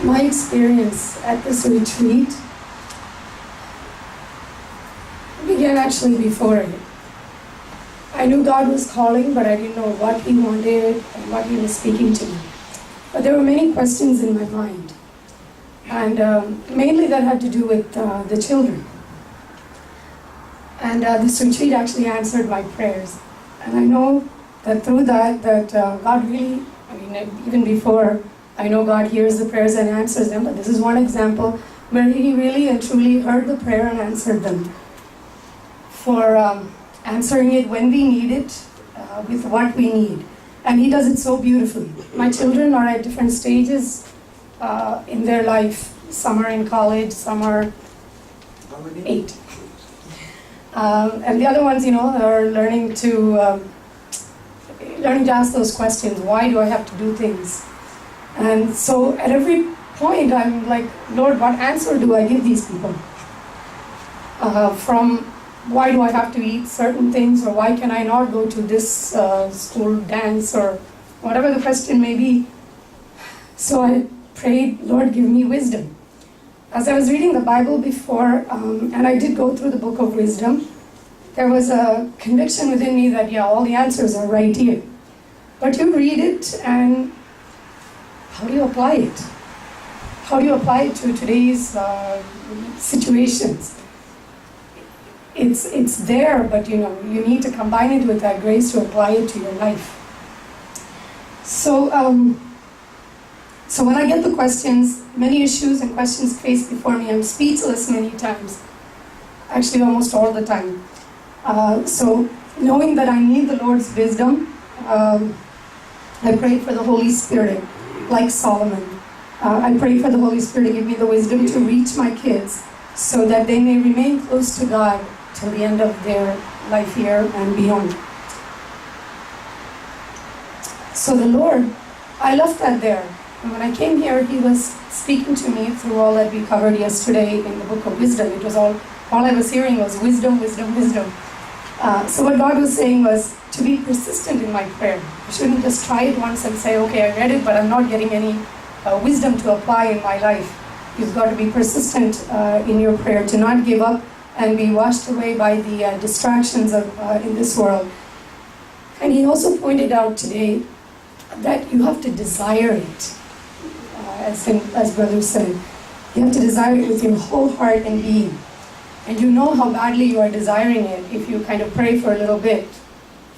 My experience at this retreat began actually before it. I knew God was calling, but I didn't know what He wanted and what He was speaking to me. But there were many questions in my mind. And mainly that had to do with the children. And this retreat actually answered my prayers. And I know that through that God really, even before, I know God hears the prayers and answers them, but this is one example where He really and truly heard the prayer and answered them. For answering it when we need it, with what we need. And He does it so beautifully. My children are at different stages in their life. Some are in college, some are 8. And the other ones, are learning to ask those questions. Why do I have to do things? And so at every point, I'm like, Lord, what answer do I give these people? From why do I have to eat certain things, or why can I not go to this school dance, or whatever the question may be. So I prayed, Lord, give me wisdom. As I was reading the Bible before, and I did go through the book of wisdom, there was a conviction within me that, all the answers are right here. But you read it, and how do you apply it? How do you apply it to today's situations? It's there, but you need to combine it with that grace to apply it to your life. So when I get the questions, many issues and questions faced before me, I'm speechless many times. Actually, almost all the time. So knowing that I need the Lord's wisdom, I prayed for the Holy Spirit, like Solomon. I prayed for the Holy Spirit to give me the wisdom to reach my kids so that they may remain close to God till the end of their life here and beyond. So the Lord, I left that there. And when I came here, He was speaking to me through all that we covered yesterday in the book of wisdom. It was all I was hearing was wisdom, wisdom, wisdom. So what God was saying was to be persistent in my prayer. I shouldn't just try it once and say, okay, I read it, but I'm not getting any wisdom to apply in my life. You've got to be persistent in your prayer, to not give up and be washed away by the distractions of in this world. And He also pointed out today that you have to desire it. As Brother said, you have to desire it with your whole heart and being. And you know how badly you are desiring it if you kind of pray for a little bit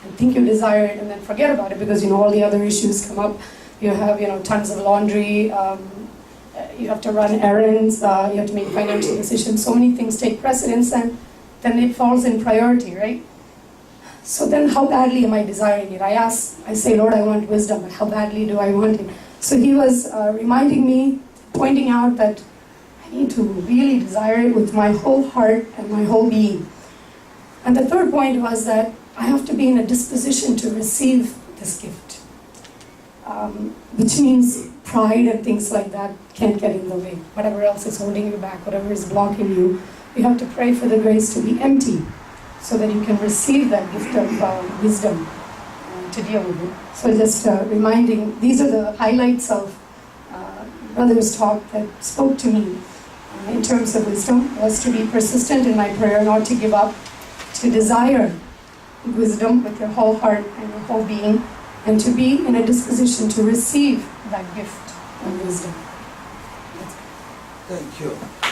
and think you desire it and then forget about it because all the other issues come up. You have tons of laundry, you have to run errands, you have to make financial decisions. So many things take precedence, and then it falls in priority, right? So then how badly am I desiring it? I say, Lord, I want wisdom, but how badly do I want it? So He was reminding me, pointing out that I need to really desire it with my whole heart and my whole being. And the third point was that I have to be in a disposition to receive this gift, which means pride and things like that can't get in the way. Whatever else is holding you back, whatever is blocking you, you have to pray for the grace to be empty so that you can receive that gift of wisdom to deal with it. So just reminding, these are the highlights of Brother's talk that spoke to me in terms of wisdom, was to be persistent in my prayer, not to give up, to desire wisdom with your whole heart and your whole being, and to be in a disposition to receive that gift of wisdom. Thank you.